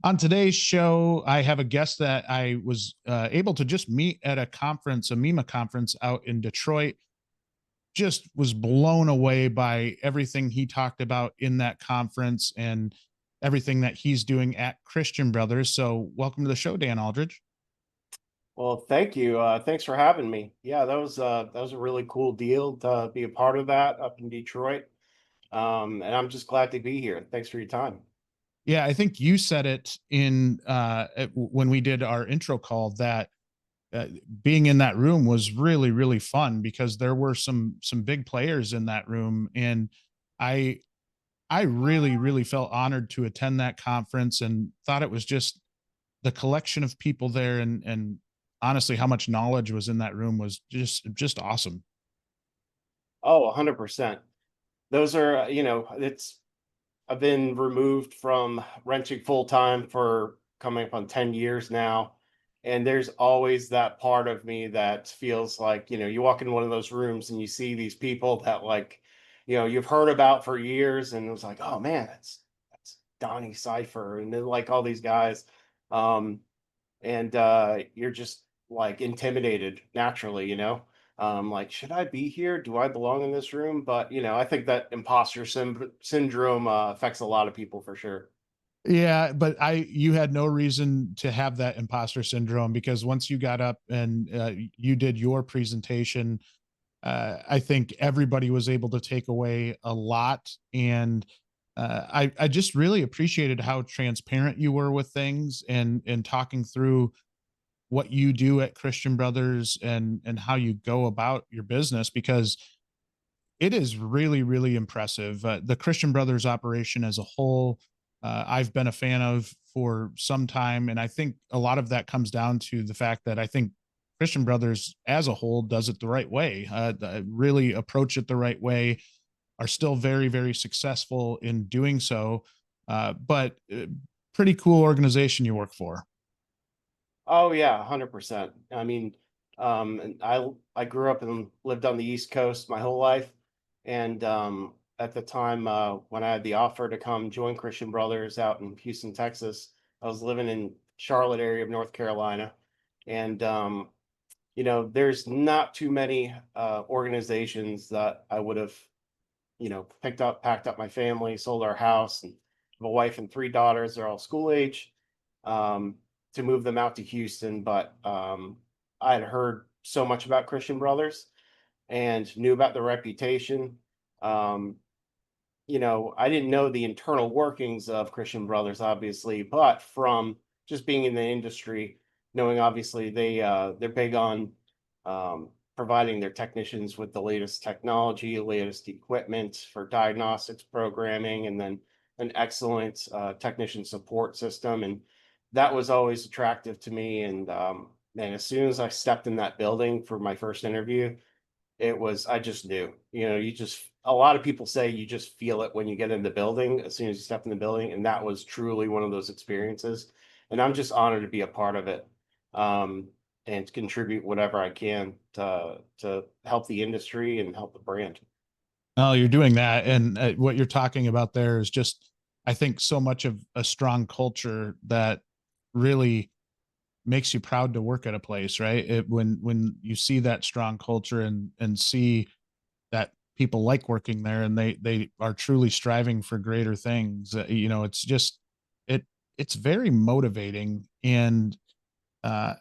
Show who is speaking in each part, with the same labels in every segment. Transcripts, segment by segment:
Speaker 1: On today's show, I have a guest that I was able to just meet at a conference, a MEMA conference out in Detroit. Just was blown away by everything he talked about in that conference and everything that he's doing at Christian Brothers. So, welcome to the show, Dan Aldrich.
Speaker 2: Well, thank you. Thanks for having me. Yeah, that was a really cool deal to be a part of that up in Detroit. And I'm just glad to be here. Thanks for your time.
Speaker 1: Yeah, I think you said it when we did our intro call that uh, being in that room was really really fun because there were some big players in that room, and I I really, really felt honored to attend that conference and thought it was just the collection of people there and honestly how much knowledge was in that room was just awesome.
Speaker 2: Oh, 100%. Those are, it's I've been removed from wrenching full time for coming up on 10 years now. And there's always that part of me that feels like, you walk in one of those rooms and you see these people that you've heard about for years. And it was like, oh man, that's Donnie Cypher. And then like all these guys. Um, and you're just like intimidated naturally. Like, should I be here? Do I belong in this room? But I think that imposter syndrome affects a lot of people for sure.
Speaker 1: Yeah, but I you had no reason to have that imposter syndrome because once you got up and you did your presentation, I think everybody was able to take away a lot, and I just really appreciated how transparent you were with things and talking through what you do at Christian Brothers and how you go about your business because it is really really impressive. The Christian Brothers operation as a whole, I've been a fan of for some time, and I think a lot of that comes down to the fact that I think Christian Brothers as a whole does it the right way, really approach it the right way, are still very very successful in doing so. But pretty cool organization you work for.
Speaker 2: Oh yeah, 100%. I mean, and I grew up and lived on the East Coast my whole life, and at the time when I had the offer to come join Christian Brothers out in Houston, Texas, I was living in Charlotte area of North Carolina, and there's not too many organizations that I would have, packed up my family, sold our house, and have a wife and three daughters. They're all school age. Um, to move them out to Houston, but I had heard so much about Christian Brothers and knew about the reputation. Um, I didn't know the internal workings of Christian Brothers, obviously, but from just being in the industry, knowing obviously they're big on providing their technicians with the latest technology, latest equipment for diagnostics programming, and then an excellent technician support system. And that was always attractive to me. And man, as soon as I stepped in that building for my first interview, I just knew, a lot of people say you just feel it when you get in the building as soon as you step in the building. And that was truly one of those experiences. And I'm just honored to be a part of it, and to contribute whatever I can to help the industry and help the brand.
Speaker 1: Oh, you're doing that. And what you're talking about there is just, I think, so much of a strong culture that really makes you proud to work at a place, right? When you see that strong culture and see that people like working there and they are truly striving for greater things, it's just it it's very motivating, and uh,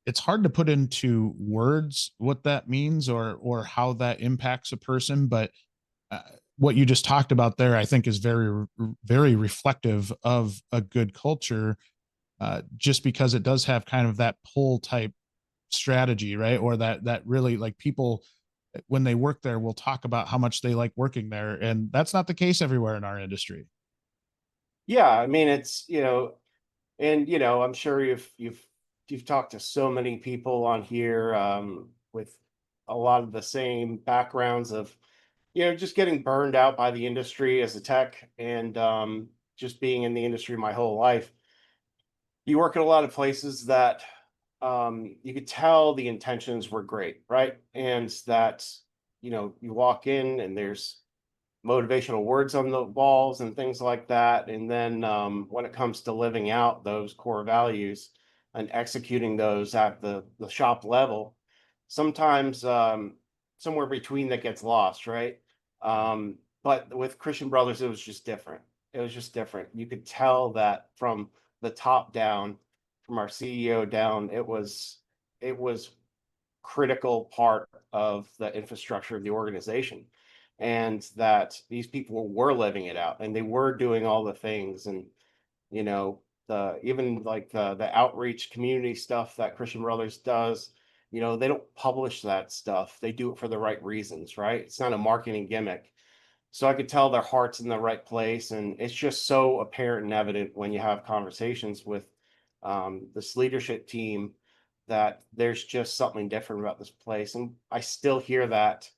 Speaker 1: it's hard to put into words what that means or how that impacts a person, but uh, what you just talked about there, I think, is very, very reflective of a good culture, just because it does have kind of that pull type strategy, right? Or that really like people when they work there will talk about how much they like working there, and that's not the case everywhere in our industry.
Speaker 2: Yeah, I mean and I'm sure you've talked to so many people on here with a lot of the same backgrounds of just getting burned out by the industry as a tech, and just being in the industry my whole life. You work at a lot of places that you could tell the intentions were great, right? And that you walk in and there's motivational words on the walls and things like that. And then when it comes to living out those core values and executing those at the shop level, sometimes somewhere between that gets lost, right? But with Christian Brothers, it was just different. It was just different. You could tell that from the top down, from our CEO down, it was critical part of the infrastructure of the organization, and that these people were living it out and they were doing all the things. And you know, the even like the outreach community stuff that Christian Brothers does, they don't publish that stuff. They do it for the right reasons, right? It's not a marketing gimmick. So I could tell their heart's in the right place, and it's just so apparent and evident when you have conversations with this leadership team, that there's just something different about this place. And I still hear that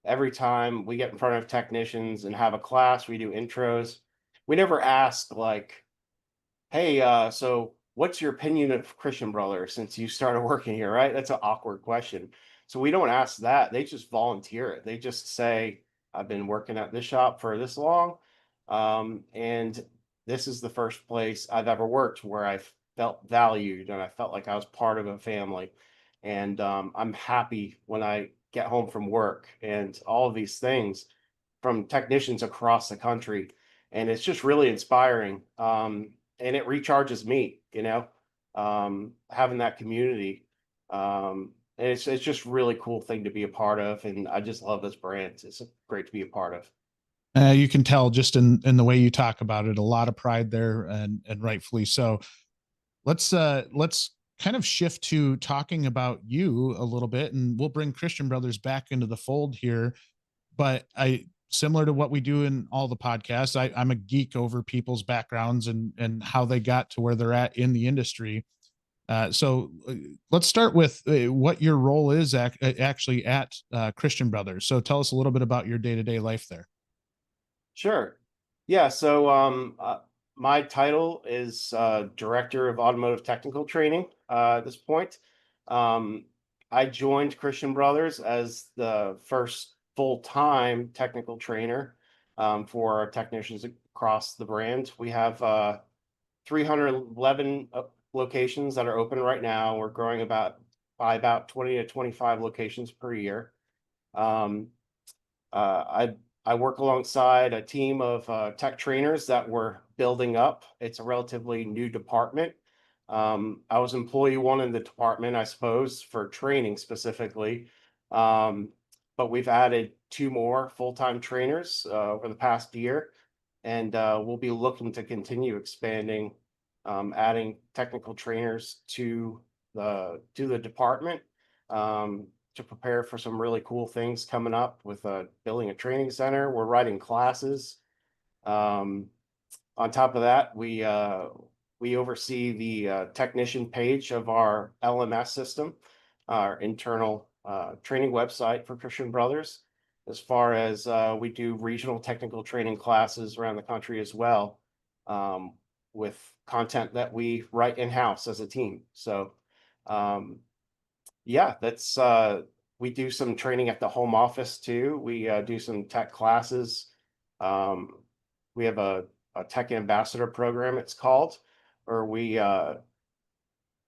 Speaker 2: every time we get in front of technicians and have a class, we do intros. We never ask like, "Hey, so what's your opinion of Christian Brothers since you started working here?" Right? That's an awkward question. So we don't ask that. They just volunteer it. They just say, "I've been working at this shop for this long, and this is the first place I've ever worked where I felt valued and I felt like I was part of a family. And I'm happy when I get home from work," and all of these things from technicians across the country. And it's just really inspiring. And it recharges me, having that community. And it's just really cool thing to be a part of. And I just love this brand. It's great to be a part of.
Speaker 1: You can tell just in the way you talk about it, a lot of pride there, and rightfully so. Let's kind of shift to talking about you a little bit, and we'll bring Christian Brothers back into the fold here. But I similar to what we do in all the podcasts, I'm a geek over people's backgrounds and how they got to where they're at in the industry. So let's start with what your role is actually at Christian Brothers. So tell us a little bit about your day-to-day life there.
Speaker 2: Sure. Yeah. So my title is Director of Automotive Technical Training at this point. Um, I joined Christian Brothers as the first full-time technical trainer for our technicians across the brand. We have 311 locations that are open right now. We're growing by about 20 to 25 locations per year. Um, I work alongside a team of tech trainers that we're building up. It's a relatively new department. I was employee one in the department, I suppose, for training specifically. Um, but we've added two more full-time trainers over the past year, and we'll be looking to continue expanding, adding technical trainers to the department. To prepare for some really cool things coming up with building a training center. We're writing classes. Um, on top of that, we oversee the technician page of our LMS system, our internal training website for Christian Brothers. As far as we do regional technical training classes around the country as well, um, with content that we write in-house as a team. So um, yeah, that's we do some training at the home office too. We do some tech classes. Um, we have a tech ambassador program, it's called, where we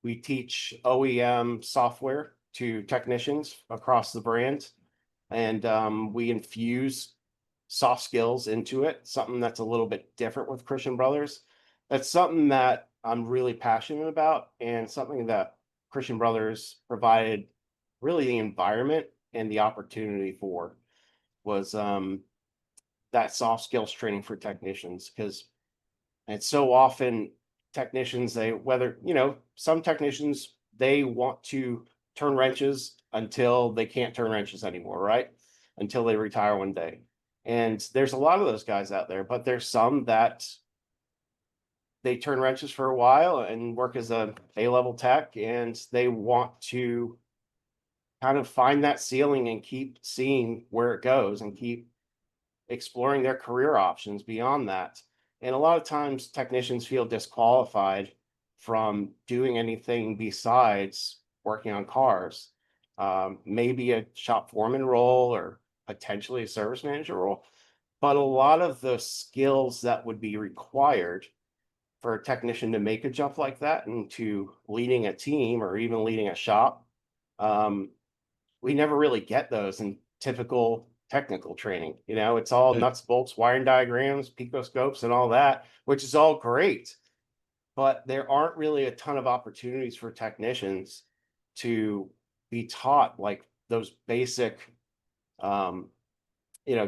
Speaker 2: teach OEM software to technicians across the brand, and we infuse soft skills into it, something that's a little bit different with Christian Brothers. That's something that I'm really passionate about, and something that Christian Brothers provided really the environment and the opportunity for was that soft skills training for technicians. Because it's so often technicians, they whether some technicians, they want to turn wrenches until they can't turn wrenches anymore, right? Until they retire one day. And there's a lot of those guys out there, but there's some that they turn wrenches for a while and work as a A-level tech, and they want to kind of find that ceiling and keep seeing where it goes and keep exploring their career options beyond that. And a lot of times technicians feel disqualified from doing anything besides working on cars. Maybe a shop foreman role or potentially a service manager role. But a lot of the skills that would be required for a technician to make a jump like that into leading a team or even leading a shop, um, we never really get those in typical technical training. You know, it's all
Speaker 1: But
Speaker 2: nuts, bolts, wiring diagrams, picoscopes, and all that, which is all great. But there aren't really a ton of opportunities for technicians to be taught like those basic, um,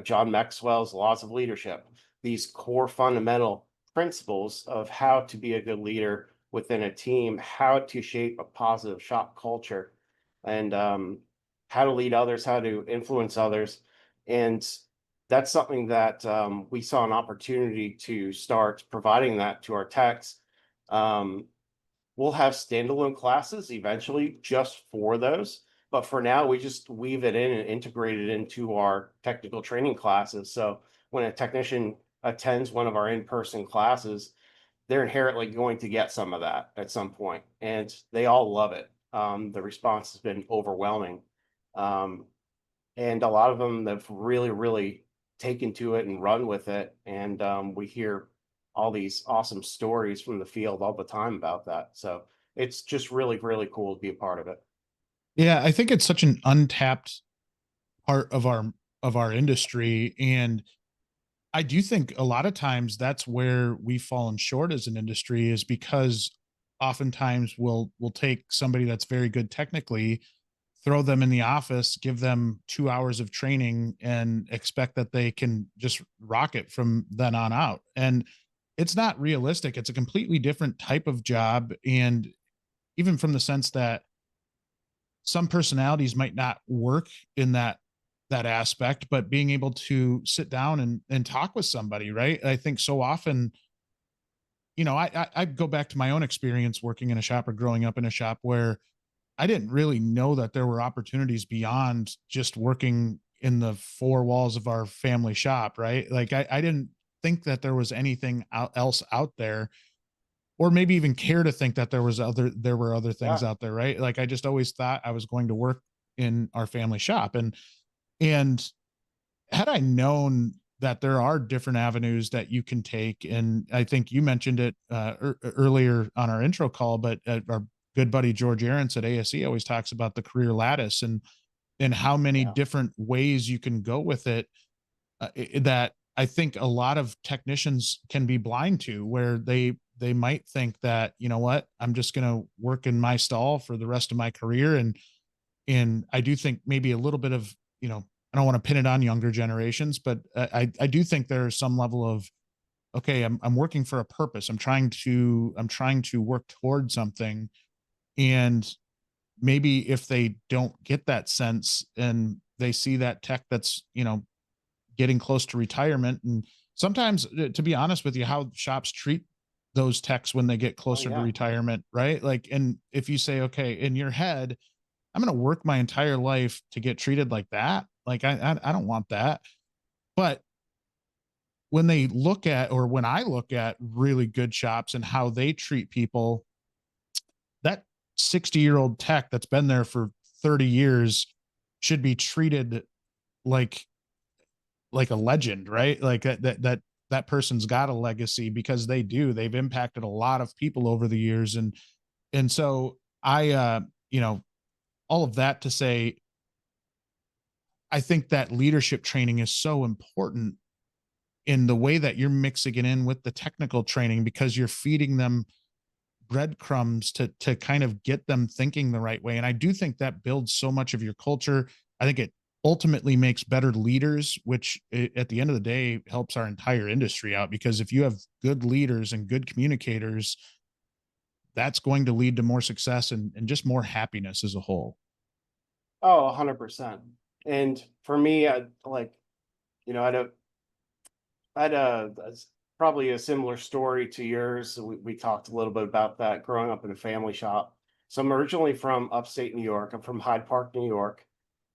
Speaker 2: John Maxwell's laws of leadership, these core fundamental principles of how to be a good leader within a team, how to shape a positive shop culture, and how to lead others, how to influence others. And that's something that we saw an opportunity to start providing that to our techs. Um, we'll have standalone classes eventually just for those. But for now, we just weave it in and integrate it into our technical training classes. So when a technician attends one of our in-person classes, they're inherently going to get some of that at some point, and they all love it. The response has been overwhelming. Um, and a lot of them have really, really taken to it and run with it. And we hear all these awesome stories from the field all the time about that. So it's just really, really cool to be a part of it.
Speaker 1: yeah, I think it's such an untapped part of our industry, and I do think a lot of times that's where we've fallen short as an industry, is because oftentimes we'll take somebody that's very good technically, throw them in the office, give them 2 hours of training, and expect that they can just rock it from then on out. And it's not realistic. It's a completely different type of job. And even from the sense that some personalities might not work in that aspect, but being able to sit down and talk with somebody, right? I think so often, I go back to my own experience working in a shop or growing up in a shop where I didn't really know that there were opportunities beyond just working in the four walls of our family shop, right? Like I didn't think that there was anything else out there, or maybe even care to think that there were other things
Speaker 2: Yeah.
Speaker 1: out there, right? Like I just always thought I was going to work in our family shop. And had I known that there are different avenues that you can take, and I think you mentioned it earlier on our intro call, but our good buddy George Aarons at ASE always talks about the career lattice and how many
Speaker 2: Yeah.
Speaker 1: different ways you can go with it, that I think a lot of technicians can be blind to, where they might think that, you know what, I'm just going to work in my stall for the rest of my career. And I do think maybe a little bit of, I don't want to pin it on younger generations, but I do think there's some level of, okay, I'm working for a purpose. I'm trying to work towards something. And maybe if they don't get that sense and they see that tech that's, getting close to retirement, and sometimes, to be honest with you, how shops treat those techs when they get
Speaker 2: Oh,
Speaker 1: closer to
Speaker 2: yeah.
Speaker 1: retirement, right? Like, and if you say, okay, in your head, I'm going to work my entire life to get treated like that. Like I don't want that. But when they look at, or when I look at really good shops and how they treat people, that 60-year-old tech that's been there for 30 years should be treated like a legend, right? Like that person's got a legacy, because they do. They've impacted a lot of people over the years. And so all of that to say, I think that leadership training is so important in the way that you're mixing it in with the technical training, because you're feeding them breadcrumbs to kind of get them thinking the right way. And I do think that builds so much of your culture. I think it ultimately makes better leaders, which at the end of the day helps our entire industry out, because if you have good leaders and good communicators, that's going to lead to more success and just more happiness as a whole.
Speaker 2: Oh, 100%. And for me, I like, I don't, I had probably a similar story to yours. We talked a little bit about that growing up in a family shop. So I'm originally from upstate New York. I'm from Hyde Park, New York.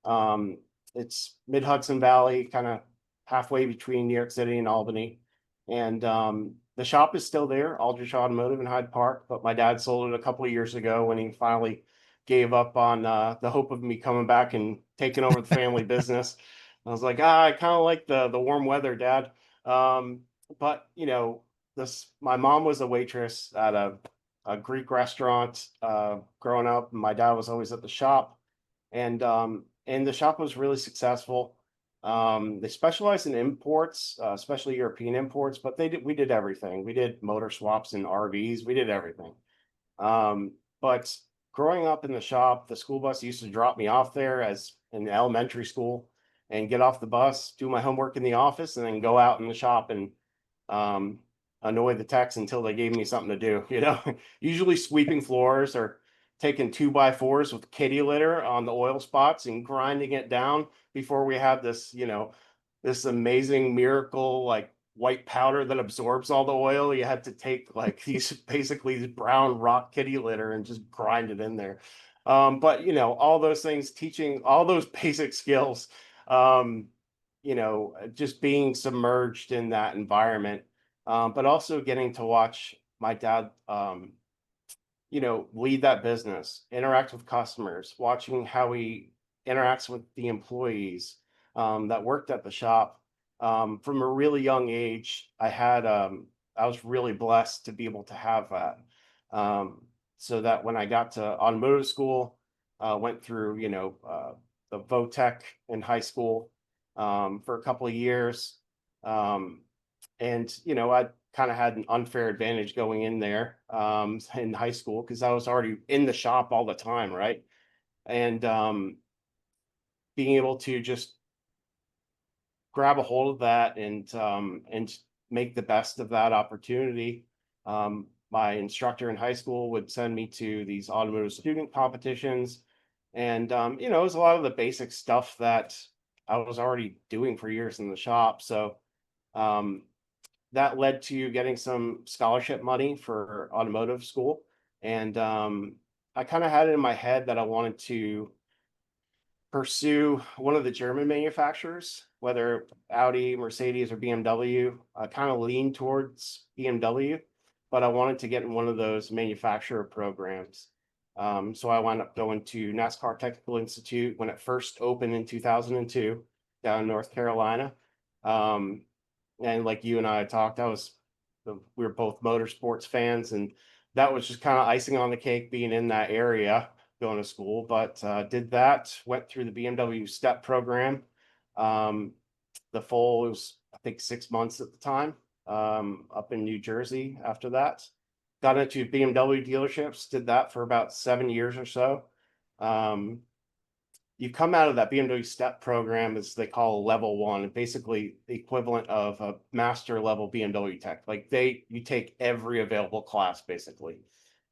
Speaker 2: Um, it's mid Hudson Valley, kind of halfway between New York City and Albany. And the shop is still there, Aldrich Automotive in Hyde Park. But my dad sold it a couple of years ago when he finally gave up on the hope of me coming back and taking over the family business. I was like, ah, I kind of like the warm weather, Dad. Um, but this my mom was a waitress at a Greek restaurant growing up. My dad was always at the shop, and the shop was really successful. They specialized in imports, especially European imports, but we did everything. We did motor swaps and RVs. We did everything. But growing up in the shop, the school bus used to drop me off there as in elementary school and get off the bus, do my homework in the office, and then go out in the shop and um, annoy the techs until they gave me something to do. Usually sweeping floors or taking 2x4s with kitty litter on the oil spots and grinding it down before we had this amazing miracle like white powder that absorbs all the oil. You had to take like these basically these brown rock kitty litter and just grind it in there. But all those things, teaching all those basic skills, um, just being submerged in that environment, but also getting to watch my dad, lead that business, interact with customers, watching how he interacts with the employees that worked at the shop. From a really young age, I was really blessed to be able to have that. So that when I got to automotive school, went through, the VOTech in high school for a couple of years. Um, and I kind of had an unfair advantage going in there in high school because I was already in the shop all the time, right? And being able to just grab a hold of that and make the best of that opportunity. My instructor in high school would send me to these automotive student competitions, and it was a lot of the basic stuff that I was already doing for years in the shop. So um, that led to getting some scholarship money for automotive school. And I kind of had it in my head that I wanted to pursue one of the German manufacturers, whether Audi, Mercedes, or BMW. I kind of lean towards BMW, but I wanted to get in one of those manufacturer programs. So I wound up going to NASCAR Technical Institute when it first opened in 2002 down in North Carolina. Um, and like you and I talked, we were both motorsports fans, and that was just kind of icing on the cake being in that area going to school. But did that, went through the BMW step program. Um, the full, it was I think 6 months at the time, up in New Jersey. After that, got into BMW dealerships, did that for about 7 years or so. Um, you come out of that BMW step program as they call level one, basically the equivalent of a master level BMW tech. Like you take every available class basically.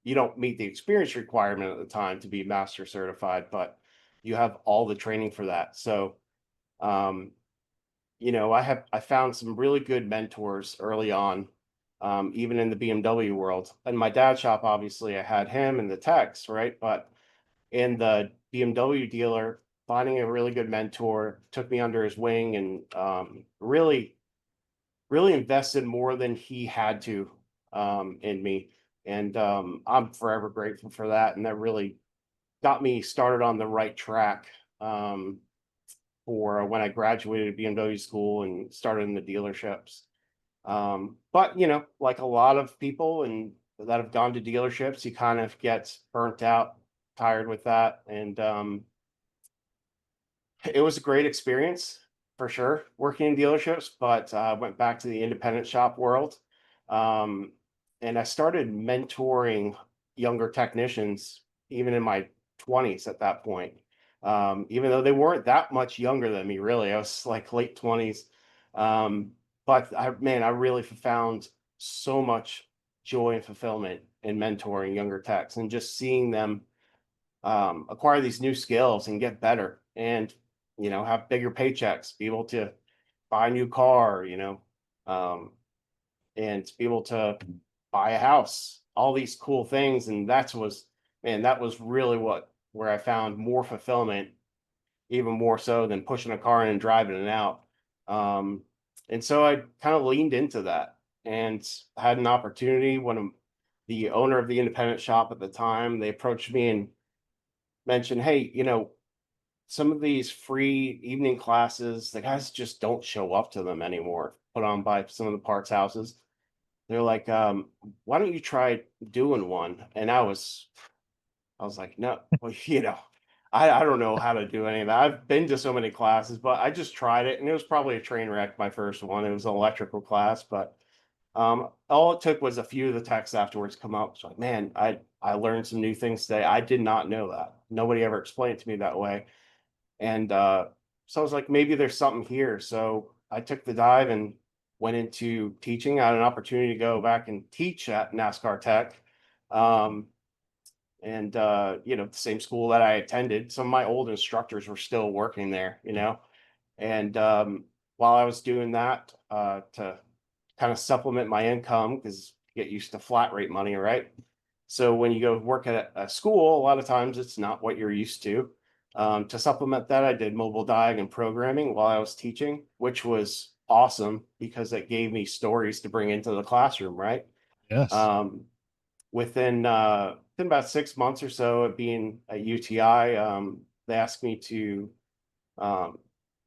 Speaker 2: You don't meet the experience requirement at the time to be master certified, but you have all the training for that. So, um, I found some really good mentors early on, even in the BMW world. In my dad's shop, obviously, I had him and the techs, right? But in the BMW dealer, finding a really good mentor, took me under his wing and really, really invested more than he had to in me. And I'm forever grateful for that. And that really got me started on the right track for when I graduated BMW school and started in the dealerships. But like a lot of people and that have gone to dealerships, you kind of get burnt out, tired with that. And it was a great experience for sure working in dealerships, but went back to the independent shop world. Um, and I started mentoring younger technicians even in my 20s at that point. Even though they weren't that much younger than me, really. I was like late 20s. Um, but I really found so much joy and fulfillment in mentoring younger techs and just seeing them acquire these new skills and get better and have bigger paychecks, be able to buy a new car, um, and be able to buy a house, all these cool things. And that was really where I found more fulfillment, even more so than pushing a car in and driving it out. um, and so I kind of leaned into that and had an opportunity when the owner of the independent shop at the time, they approached me and mentioned, hey, some of these free evening classes, the guys just don't show up to them anymore, put on by some of the parts houses. They're like, why don't you try doing one? And I was like, no, well, I don't know how to do any of that. I've been to so many classes, but I just tried it and it was probably a train wreck, my first one. It was an electrical class, but all it took was a few of the texts afterwards come up. It's like, man, I learned some new things today. I did not know that. Nobody ever explained it to me that way. And so I was like, maybe there's something here. So I took the dive and went into teaching. I had an opportunity to go back and teach at NASCAR Tech. Um, and the same school that I attended, some of my old instructors were still working there, and while I was doing that, to kind of supplement my income, because get used to flat rate money, right? So when you go work at a school, a lot of times it's not what you're used to. To supplement that, I did mobile diag and programming while I was teaching, which was awesome because it gave me stories to bring into the classroom, right?
Speaker 1: Yes.
Speaker 2: Um, within about 6 months or so of being at UTI, they asked me um,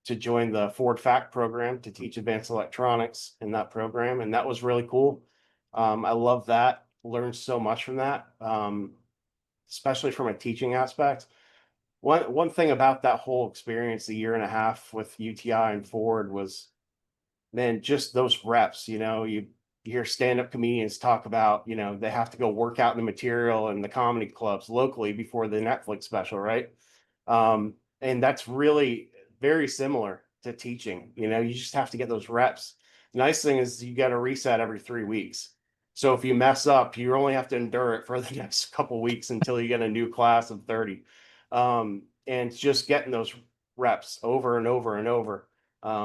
Speaker 2: to join the Ford FACT program to teach advanced electronics in that program, and that was really cool. I love that. Learned so much from that, especially from a teaching aspect. One thing about that whole experience, the year and a half with UTI and Ford, was, man, just those reps, you hear stand-up comedians talk about, they have to go work out in the material in the comedy clubs locally before the Netflix special, right? And that's really very similar to teaching. You just have to get those reps. The nice thing is you got to reset every 3 weeks. So if you mess up, you only have to endure it for the next couple weeks until you get a new class of 30. And just getting those reps over and over and over.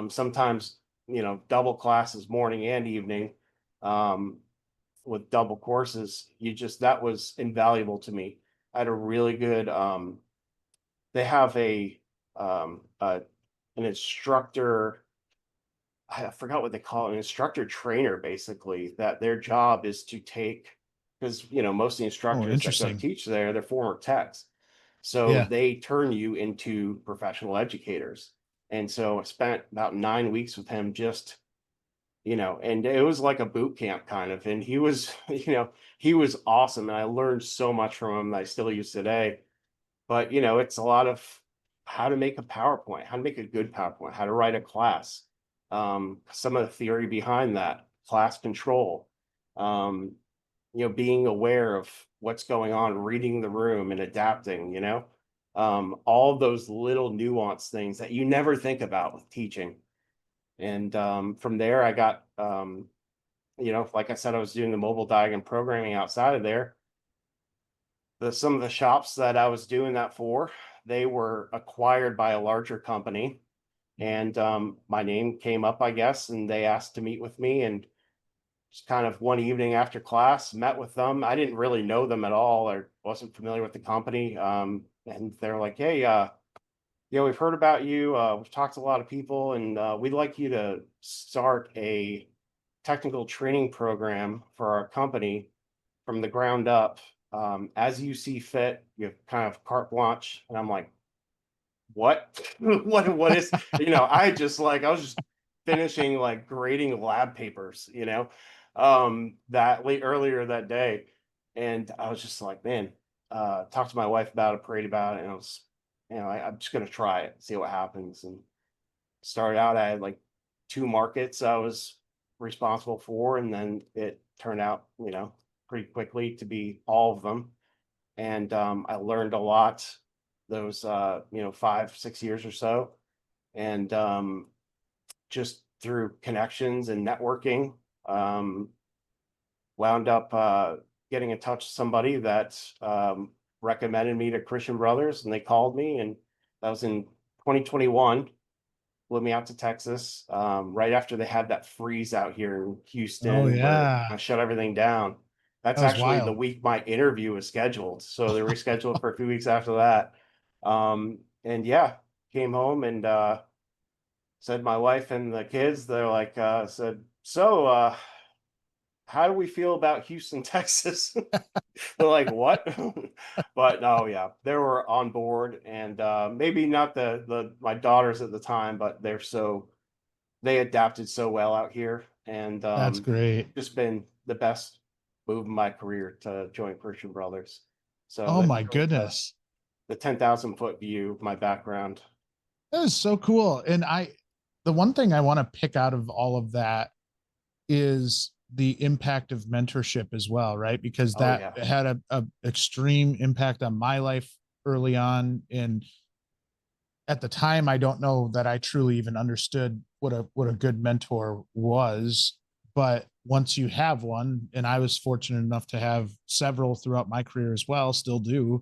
Speaker 2: Sometimes, double classes morning and evening, um, with double courses. That was invaluable to me. I had a really good, they have an instructor, I forgot what they call it, an instructor trainer, basically, that their job is to take, because most of the
Speaker 1: Oh,
Speaker 2: instructors that go
Speaker 1: interesting.
Speaker 2: teach there, they're former techs. So
Speaker 1: Yeah.
Speaker 2: they turn you into professional educators. And so I spent about 9 weeks with him, just, and it was like a boot camp kind of. And he was, he was awesome. And I learned so much from him that I still use today. But it's a lot of how to make a PowerPoint, how to make a good PowerPoint, how to write a class, some of the theory behind that, class control, um, being aware of what's going on, reading the room and adapting, all those little nuanced things that you never think about with teaching. And from there, I got, like I said, I was doing the mobile diagram programming outside of there. Some of the shops that I was doing that for, they were acquired by a larger company, and my name came up, I guess, and they asked to meet with me. And just kind of one evening after class, met with them. I didn't really know them at all, or wasn't familiar with the company. And they're like, "Hey, we've heard about you. We've talked to a lot of people, and we'd like you to start a technical training program for our company from the ground up, as you see fit. You have kind of carte blanche." And I'm like, what? What is, I was just finishing like grading lab papers, that late earlier that day. And I was just like, man, talked to my wife about it, prayed about it, and I was, I'm just gonna try it, see what happens. And started out, I had like two markets I was responsible for, and then it turned out, pretty quickly to be all of them. And I learned a lot those 5, 6 years or so. And just through connections and networking, um, wound up getting in touch with somebody that recommended me to Christian Brothers, and they called me, and that was in 2021. Flew me out to Texas, right after they had that freeze out here in
Speaker 1: Oh
Speaker 2: Houston where
Speaker 1: yeah.
Speaker 2: I shut everything down.
Speaker 1: That
Speaker 2: That's
Speaker 1: was
Speaker 2: actually the
Speaker 1: wild.
Speaker 2: week my interview was scheduled. So they rescheduled for a few weeks after that. And yeah, came home and said my wife and the kids, they're like, said, so how do we feel about Houston, Texas? They're like, what? But no, yeah, they were on board, and maybe not the my daughters at the time, but they adapted so well out here, and
Speaker 1: That's great.
Speaker 2: just been the best move in my career to join Christian Brothers. So
Speaker 1: Oh
Speaker 2: that's
Speaker 1: my
Speaker 2: really
Speaker 1: goodness.
Speaker 2: the 10,000 foot view of my background.
Speaker 1: That is so cool. And the one thing I want to pick out of all of that is the impact of mentorship as well, right? Because
Speaker 2: Oh
Speaker 1: that
Speaker 2: yeah.
Speaker 1: had a extreme impact on my life early on. And at the time, I don't know that I truly even understood what a good mentor was. But once you have one, and I was fortunate enough to have several throughout my career as well, still do,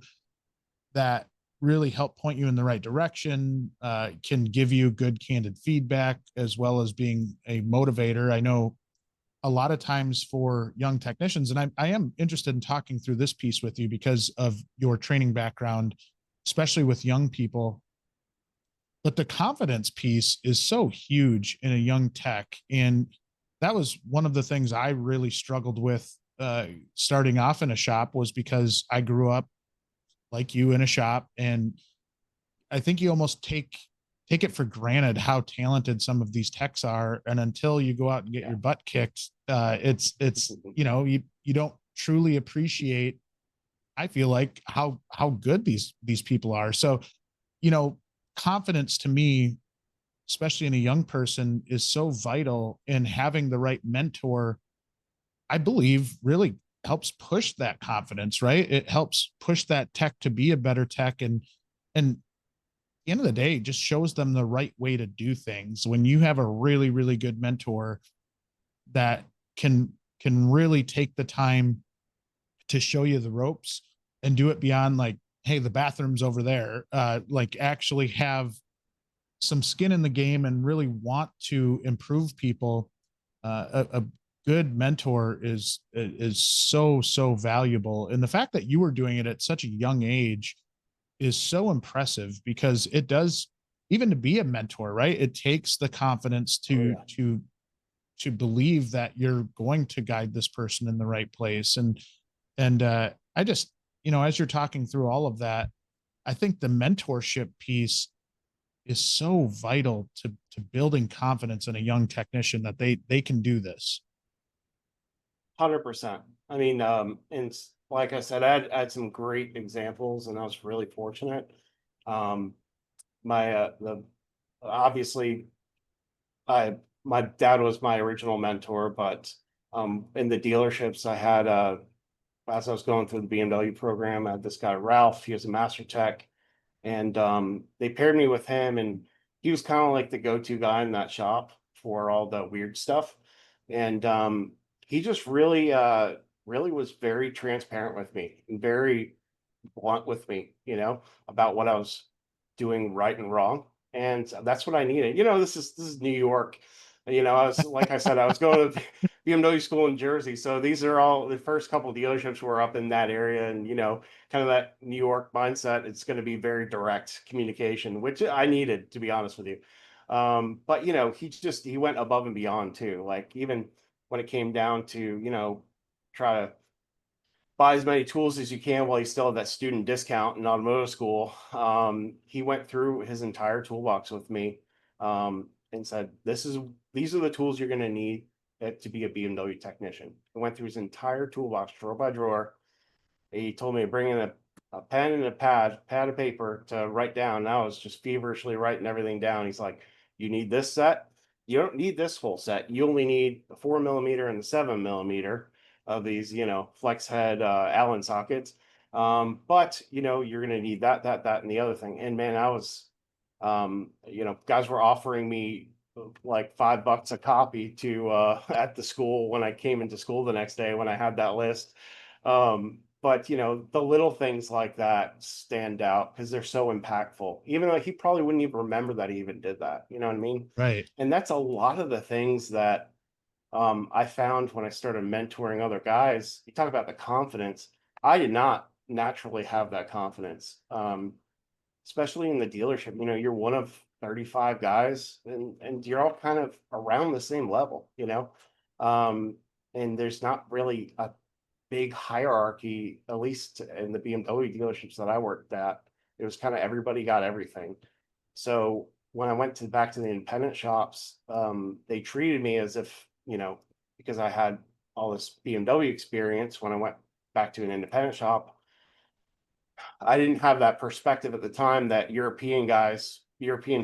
Speaker 1: that really help point you in the right direction, can give you good candid feedback as well as being a motivator. I know a lot of times for young technicians, and I am interested in talking through this piece with you because of your training background, especially with young people. But the confidence piece is so huge in a young tech. And that was one of the things I really struggled with starting off in a shop, was because I grew up like you in a shop, and I think you almost take it for granted how talented some of these techs are, and until you go out and get
Speaker 2: Yeah.
Speaker 1: your butt kicked, it's you don't truly appreciate, I feel like, how good these people are. So, you know, confidence to me, especially in a young person, is so vital, in having the right mentor, I believe, really helps push that confidence, right? It helps push that tech to be a better tech, and the end of the day, just shows them the right way to do things. When you have a really, really good mentor that can really take the time to show you the ropes and do it beyond, like, hey, the bathroom's over there, like actually have some skin in the game and really want to improve people, a good mentor is so valuable. And the fact that you were doing it at such a young age is so impressive, because it does, even to be a mentor, right? It takes the confidence
Speaker 2: Oh
Speaker 1: to
Speaker 2: yeah.
Speaker 1: believe that you're going to guide this person in the right place. And I just, as you're talking through all of that, I think the mentorship piece is so vital to building confidence in a young technician, that they can do this.
Speaker 2: 100%. I mean, and like I said, I had some great examples, and I was really fortunate. Um, my the obviously I my dad was my original mentor, but in the dealerships I had as I was going through the BMW program, I had this guy Ralph. He was a master tech, and they paired me with him, and he was kind of like the go-to guy in that shop for all the weird stuff. And he just really was very transparent with me and very blunt with me, about what I was doing right and wrong. And that's what I needed. This is New York. I was, like I said, I was going to BMW school in Jersey. So these are all the first couple of dealerships were up in that area, and kind of that New York mindset. It's going to be very direct communication, which I needed, to be honest with you. But he went above and beyond too. Like, even when it came down to, try to buy as many tools as you can while you still have that student discount in automotive school. He went through his entire toolbox with me, and said, these are the tools you're going to need to be a BMW technician. I went through his entire toolbox, drawer by drawer. He told me to bring in a pen and a pad of paper to write down. And I was just feverishly writing everything down. He's like, you need this set. You don't need this full set. You only need the 4 millimeter and the 7 millimeter of these, flex head Allen sockets. But you're going to need that, and the other thing. And man, guys were offering me like $5 a copy to at the school when I came into school the next day when I had that list. But the little things like that stand out because they're so impactful. Even though he probably wouldn't even remember that he even did that. You know what I mean?
Speaker 1: Right.
Speaker 2: And that's a lot of the things that I found when I started mentoring other guys. You talk about the confidence. I did not naturally have that confidence, especially in the dealership. You're one of 35 guys, and you're all kind of around the same level. Um, and there's not really a big hierarchy, at least in the BMW dealerships that I worked at. It was kind of everybody got everything. So when I went to back to the independent shops, they treated me as if, because I had all this BMW experience when I went back to an independent shop, I didn't have that perspective at the time that European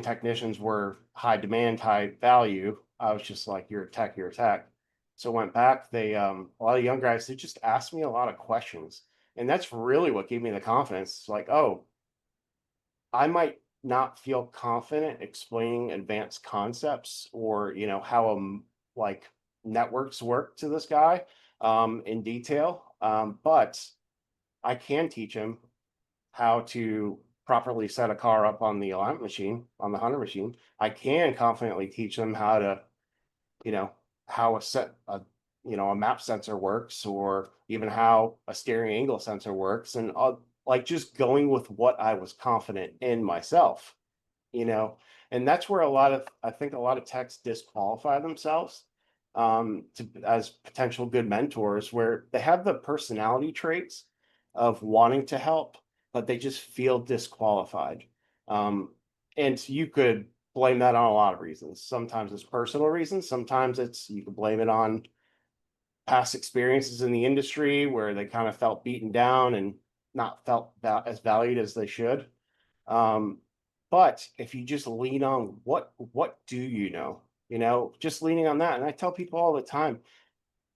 Speaker 2: technicians were high demand, high value. I was just like, you're a tech, you're a tech. So went back, a lot of young guys, they just asked me a lot of questions. And that's really what gave me the confidence. It's like, oh, I might not feel confident explaining advanced concepts or, how like networks work to this guy in detail. But I can teach him how to properly set a car up on the alignment machine, on the hunter machine. I can confidently teach them how to, you know, how a map sensor works, or even how a steering angle sensor works. And like just going with what I was confident in myself, you know, and that's where I think a lot of techs disqualify themselves as potential good mentors, where they have the personality traits of wanting to help, but they just feel disqualified. Um, and you could blame that on a lot of reasons. Sometimes it's personal reasons, sometimes you could blame it on past experiences in the industry where they kind of felt beaten down and not felt as valued as they should. Um, but if you just lean on what do you know, just leaning on that. And I tell people all the time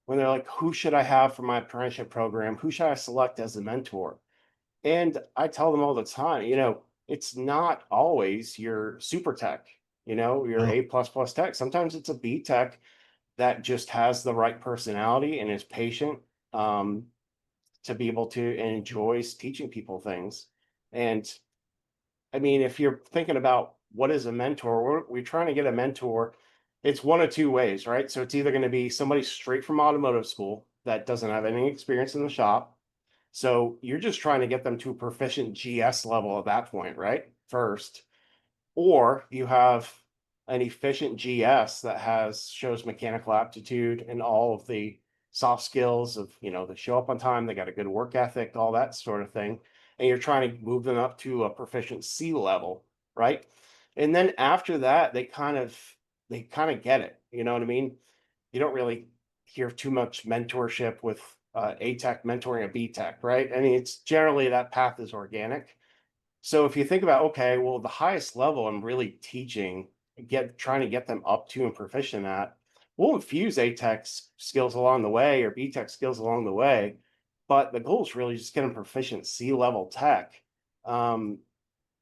Speaker 2: when they're like, who should I have for my apprenticeship program? Who should I select as a mentor? And I tell them all the time, it's not always your super tech, your
Speaker 1: Oh,
Speaker 2: A plus plus tech. Sometimes it's a B tech that just has the right personality and is patient, um, to be able to and enjoys teaching people things. And I mean, if you're thinking about what is a mentor, we're trying to get a mentor. It's one of two ways, right? So it's either going to be somebody straight from automotive school that doesn't have any experience in the shop. So you're just trying to get them to a proficient GS level at that point, right? First, or you have an efficient GS that shows mechanical aptitude and all of the soft skills of, they show up on time, they got a good work ethic, all that sort of thing. And you're trying to move them up to a proficient C level, right? And then after that, they kind of get it. You know what I mean? You don't really hear too much mentorship with A tech mentoring a B tech, right? I mean, it's generally that path is organic. So if you think about, okay, well, the highest level I'm really teaching, trying to get them up to and proficient at, we'll infuse A tech skills along the way or B tech skills along the way. But the goal is really just get them proficient C level tech. Um,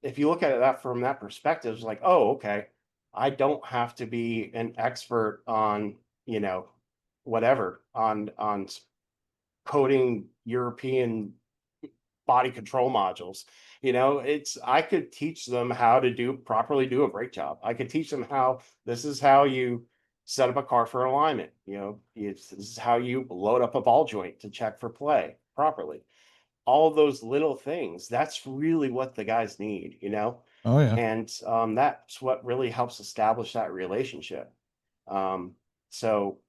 Speaker 2: if you look at it that from that perspective, it's like, oh, okay, I don't have to be an expert on, whatever on coding European body control modules. I could teach them how to properly do a brake job. I could teach them this is how you set up a car for alignment. This is how you load up a ball joint to check for play properly. All those little things, that's really what the guys need.
Speaker 1: oh yeah.
Speaker 2: And that's what really helps establish that relationship. Um, so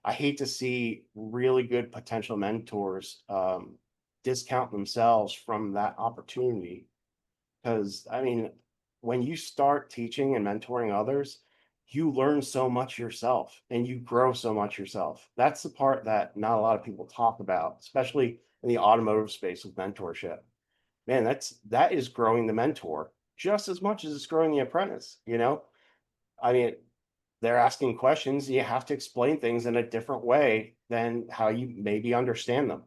Speaker 2: I hate to see really good potential mentors discount themselves from that opportunity. Because, I mean, when you start teaching and mentoring others, you learn so much yourself and you grow so much yourself. That's the part that not a lot of people talk about, especially in the automotive space with mentorship. Man, that is growing the mentor just as much as it's growing the apprentice. I mean, they're asking questions, you have to explain things in a different way than how you maybe understand them.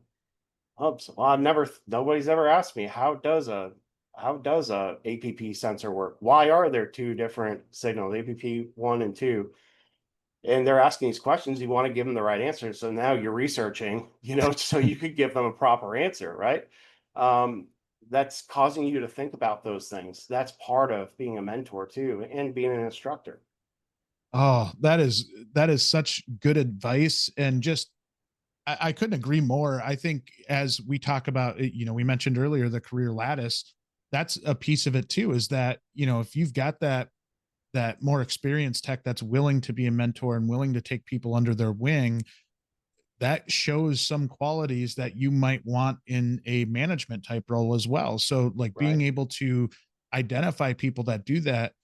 Speaker 2: Oops. Well, nobody's ever asked me how does a APP sensor work? Why are there two different signals, APP 1 and 2? And they're asking these questions, you want to give them the right answer. So now you're researching, so you could give them a proper answer, right? Um, that's causing you to think about those things. That's part of being a mentor too, and being an instructor.
Speaker 1: Oh, that is such good advice. And just I couldn't agree more. I think as we talk about, we mentioned earlier the career lattice. That's a piece of it too. Is that if you've got that more experienced tech that's willing to be a mentor and willing to take people under their wing, that shows some qualities that you might want in a management type role as well. So like being
Speaker 2: Right.
Speaker 1: able to identify people that do that,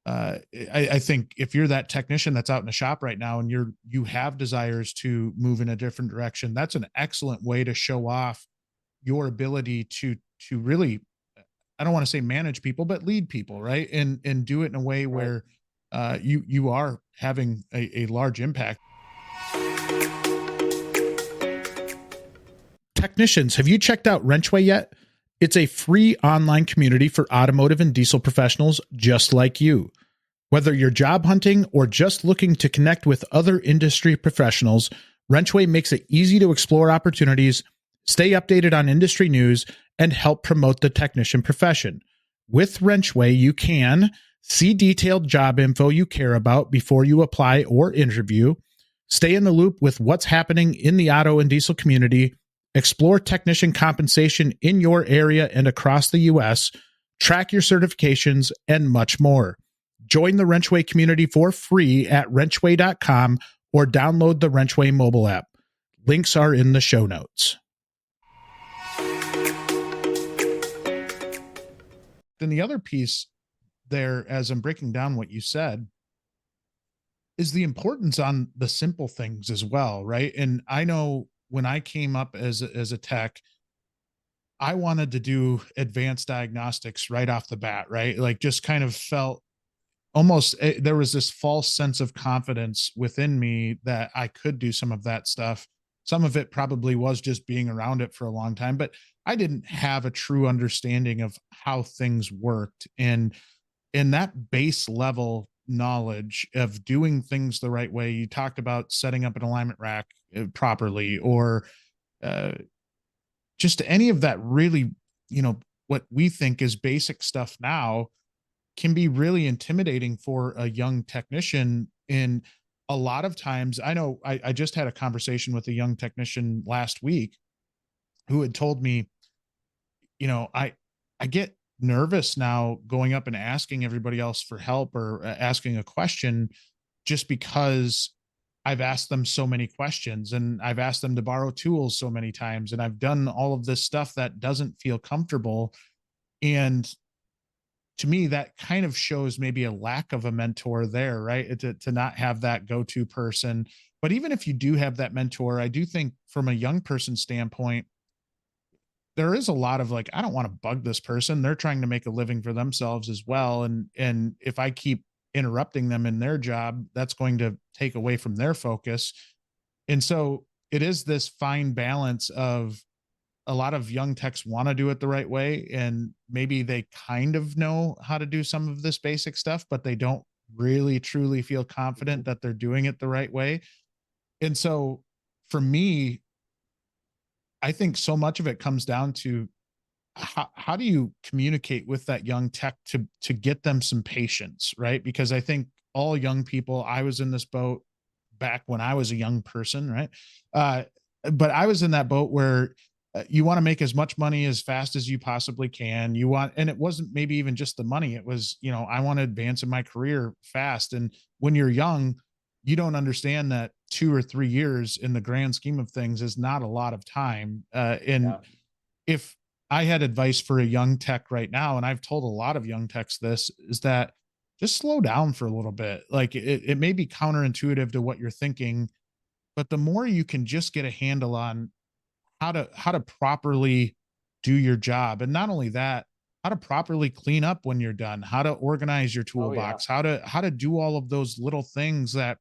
Speaker 1: I think if you're that technician that's out in the shop right now and you have desires to move in a different direction, that's an excellent way to show off your ability to really, I don't want to say manage people, but lead people, right? And do it in a way
Speaker 2: Right.
Speaker 1: where you are having a large impact. Technicians, have you checked out WrenchWay yet? It's a free online community for automotive and diesel professionals just like you. Whether you're job hunting or just looking to connect with other industry professionals, WrenchWay makes it easy to explore opportunities, stay updated on industry news, and help promote the technician profession. With WrenchWay, you can see detailed job info you care about before you apply or interview, stay in the loop with what's happening in the auto and diesel community, explore technician compensation in your area and across the U.S., track your certifications, and much more. Join the WrenchWay community for free at wrenchway.com or download the WrenchWay mobile app. Links are in the show notes. Then the other piece there, as I'm breaking down what you said, is the importance on the simple things as well, right? And I know when I came up as a tech, I wanted to do advanced diagnostics right off the bat, right? Like just kind of felt almost there was this false sense of confidence within me that I could do some of that stuff. Some of it probably was just being around it for a long time, but I didn't have a true understanding of how things worked. And in that base level knowledge of doing things the right way, you talked about setting up an alignment rack properly, or uh, just any of that really, what we think is basic stuff now can be really intimidating for a young technician. And a lot of times, I know I just had a conversation with a young technician last week who had told me, I get nervous now going up and asking everybody else for help or asking a question just because I've asked them so many questions and I've asked them to borrow tools so many times and I've done all of this stuff that doesn't feel comfortable. And to me, that kind of shows maybe a lack of a mentor there, right? To not have that go-to person. But even if you do have that mentor, I do think from a young person standpoint, there is a lot of like, I don't want to bug this person. They're trying to make a living for themselves as well. And if I keep interrupting them in their job, that's going to take away from their focus. And so it is this fine balance of a lot of young techs want to do it the right way. And maybe they kind of know how to do some of this basic stuff, but they don't really truly feel confident that they're doing it the right way. And so for me, I think so much of it comes down to how do you communicate with that young tech to get them some patience, right? Because I think all young people, I was in this boat back when I was a young person, right? Uh, but I was in that boat where you want to make as much money as fast as you possibly can. You want, and it wasn't maybe even just the money. It was, I want to advance in my career fast. And when you're young, you don't understand that 2 or 3 years in the grand scheme of things is not a lot of time. And
Speaker 2: Yeah.
Speaker 1: if I had advice for a young tech right now, and I've told a lot of young techs this, is that just slow down for a little bit. Like it may be counterintuitive to what you're thinking, but the more you can just get a handle on how to properly do your job, and not only that, how to properly clean up when you're done, how to organize your
Speaker 2: Oh yeah.
Speaker 1: toolbox, how to do all of those little things that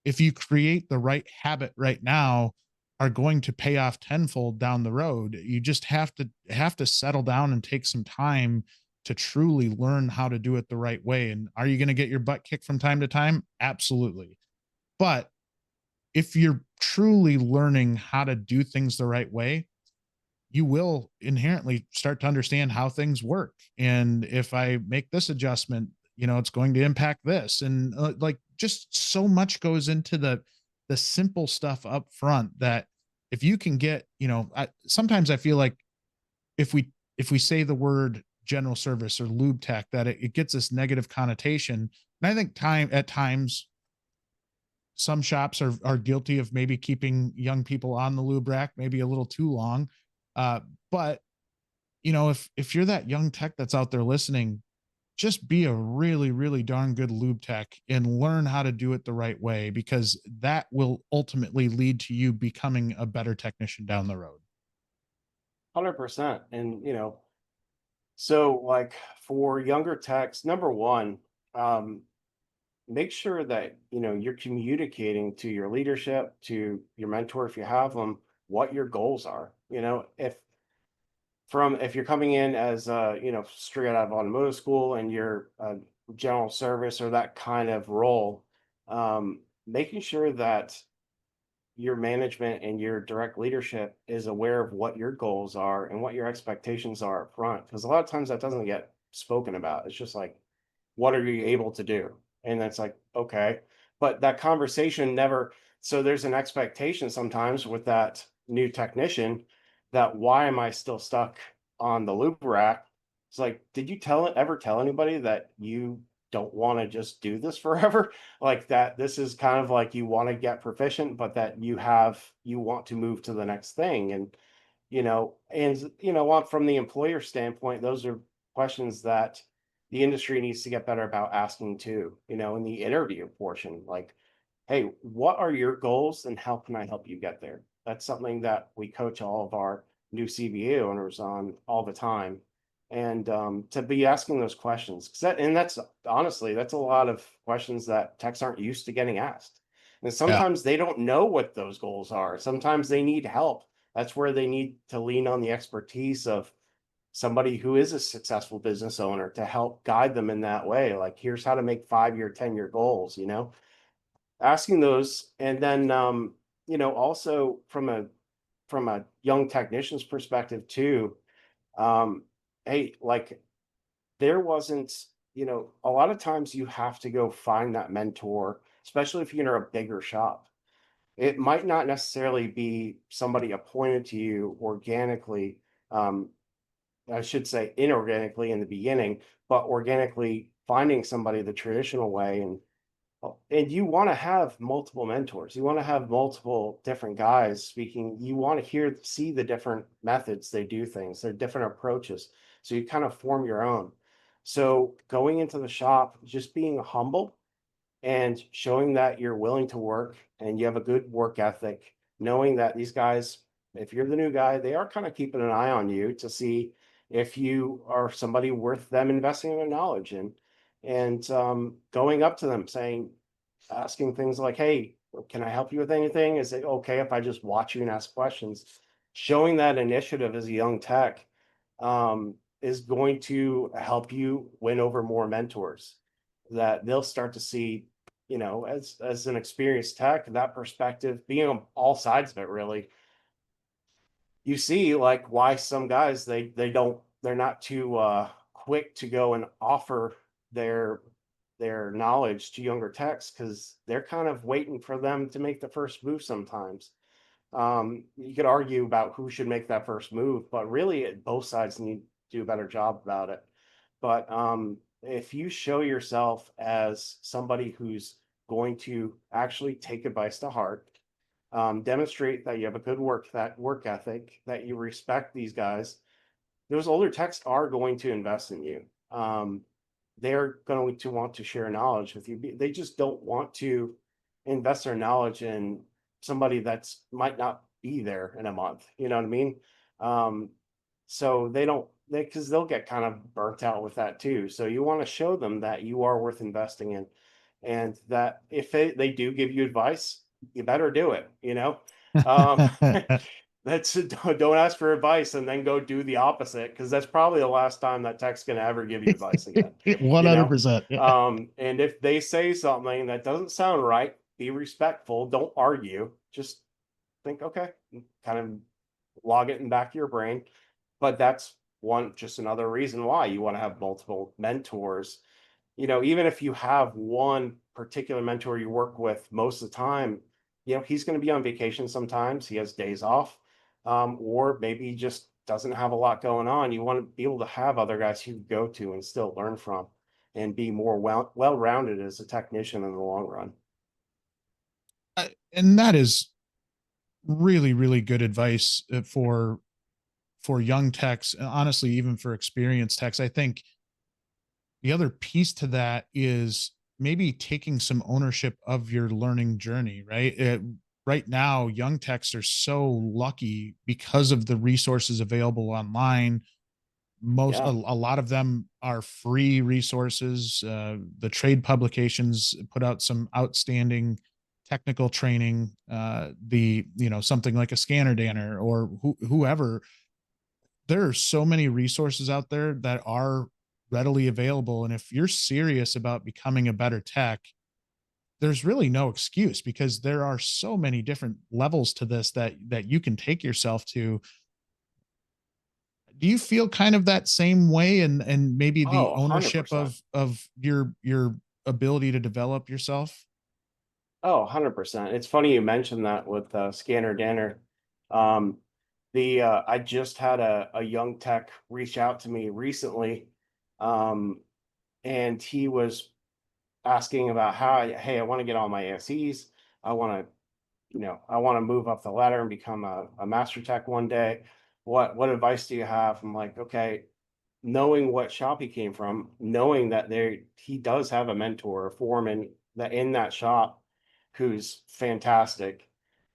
Speaker 1: if you create the right habit right now are going to pay off tenfold down the road. You just have to settle down and take some time to truly learn how to do it the right way. And are you going to get your butt kicked from time to time? Absolutely. But if you're truly learning how to do things the right way, you will inherently start to understand how things work. And if I make this adjustment, it's going to impact this. And like just so much goes into the simple stuff up front that if you can get, sometimes I feel like if we say the word general service or lube tech, that it gets this negative connotation. And I think at times some shops are guilty of maybe keeping young people on the lube rack maybe a little too long. But if you're that young tech that's out there listening, just be a really, really darn good lube tech and learn how to do it the right way, because that will ultimately lead to you becoming a better technician down the road.
Speaker 2: 100%. And, so like for younger techs, number one, um, make sure that, you're communicating to your leadership, to your mentor, if you have them, what your goals are. If you're coming in as straight out of automotive school and you're general service or that kind of role, making sure that your management and your direct leadership is aware of what your goals are and what your expectations are up front, because a lot of times that doesn't get spoken about. It's just like, what are you able to do? And that's like, okay, but that conversation never. So there's an expectation sometimes with that new technician, that why am I still stuck on the loop rack? It's like, did you ever tell anybody that you don't want to just do this forever? Like that this is kind of like, you want to get proficient, but that you want to move to the next thing. And from the employer standpoint, those are questions that the industry needs to get better about asking too, in the interview portion. Like, hey, what are your goals and how can I help you get there? That's something that we coach all of our new CBA owners on all the time. And to be asking those questions, that's honestly, that's a lot of questions that techs aren't used to getting asked. And
Speaker 1: Yeah.
Speaker 2: sometimes they don't know what those goals are. Sometimes they need help. That's where they need to lean on the expertise of somebody who is a successful business owner to help guide them in that way. Like, here's how to make 5-year, 10-year goals, asking those. And then, also from a young technician's perspective too, um, hey, like there wasn't, a lot of times you have to go find that mentor, especially if you're in a bigger shop. It might not necessarily be somebody appointed to you organically. Um, I should say inorganically in the beginning, but organically finding somebody the traditional way. And you want to have multiple mentors. You want to have multiple different guys speaking. You want to see the different methods they do things, their different approaches. So you kind of form your own. So going into the shop, just being humble and showing that you're willing to work and you have a good work ethic, knowing that these guys, if you're the new guy, they are kind of keeping an eye on you to see if you are somebody worth them investing their knowledge in. And going up to them saying, asking things like, hey, can I help you with anything? Is it okay if I just watch you and ask questions? Showing that initiative as a young tech is going to help you win over more mentors, that they'll start to see, as an experienced tech, that perspective, being on all sides of it, really, you see like why some guys they're not too quick to go and offer their knowledge to younger techs, because they're kind of waiting for them to make the first move sometimes. You could argue about who should make that first move, but really both sides need to do a better job about it. But if you show yourself as somebody who's going to actually take advice to heart, demonstrate that you have a good work ethic, that you respect these guys, those older techs are going to invest in you. They're going to want to share knowledge with you. They just don't want to invest their knowledge in somebody that's might not be there in a month. You know what I mean? Um, so because they'll get kind of burnt out with that too. So you want to show them that you are worth investing in, and that if they do give you advice, you better do it. Um, that's don't ask for advice and then go do the opposite, because that's probably the last time that tech's gonna ever give you advice again. You know,
Speaker 1: 100%. Yeah.
Speaker 2: and if they say something that doesn't sound right, be respectful. Don't argue. Just think, okay, kind of log it in back of your brain. But that's just another reason why you want to have multiple mentors. Even if you have one particular mentor you work with most of the time, he's going to be on vacation sometimes. He has days off, or maybe he just doesn't have a lot going on. You want to be able to have other guys you go to and still learn from. and be more well-rounded as a technician in the long run.
Speaker 1: And that is really, really good advice for young techs, honestly, even for experienced techs. I think the other piece to that is maybe taking some ownership of your learning journey, right? Right now, young techs are so lucky because of the resources available online. A
Speaker 2: Yeah.
Speaker 1: lot of them are free resources. The trade publications put out some outstanding technical training. Something like a scanner danner or whoever, there are so many resources out there that are readily available. And if you're serious about becoming a better tech, there's really no excuse, because there are so many different levels to this that you can take yourself to. Do you feel kind of that same way, and maybe the
Speaker 2: Oh,
Speaker 1: ownership
Speaker 2: 100%.
Speaker 1: of your ability to develop yourself?
Speaker 2: Oh, 100%. It's funny you mentioned that with Scanner Danner. Um, I just had a young tech reach out to me recently, um, and he was asking about hey, I want to get all my ASEs. I want to, I want to move up the ladder and become a master tech one day. What advice do you have? I'm like, okay, knowing what shop he came from, knowing that he does have a mentor, a foreman that in that shop who's fantastic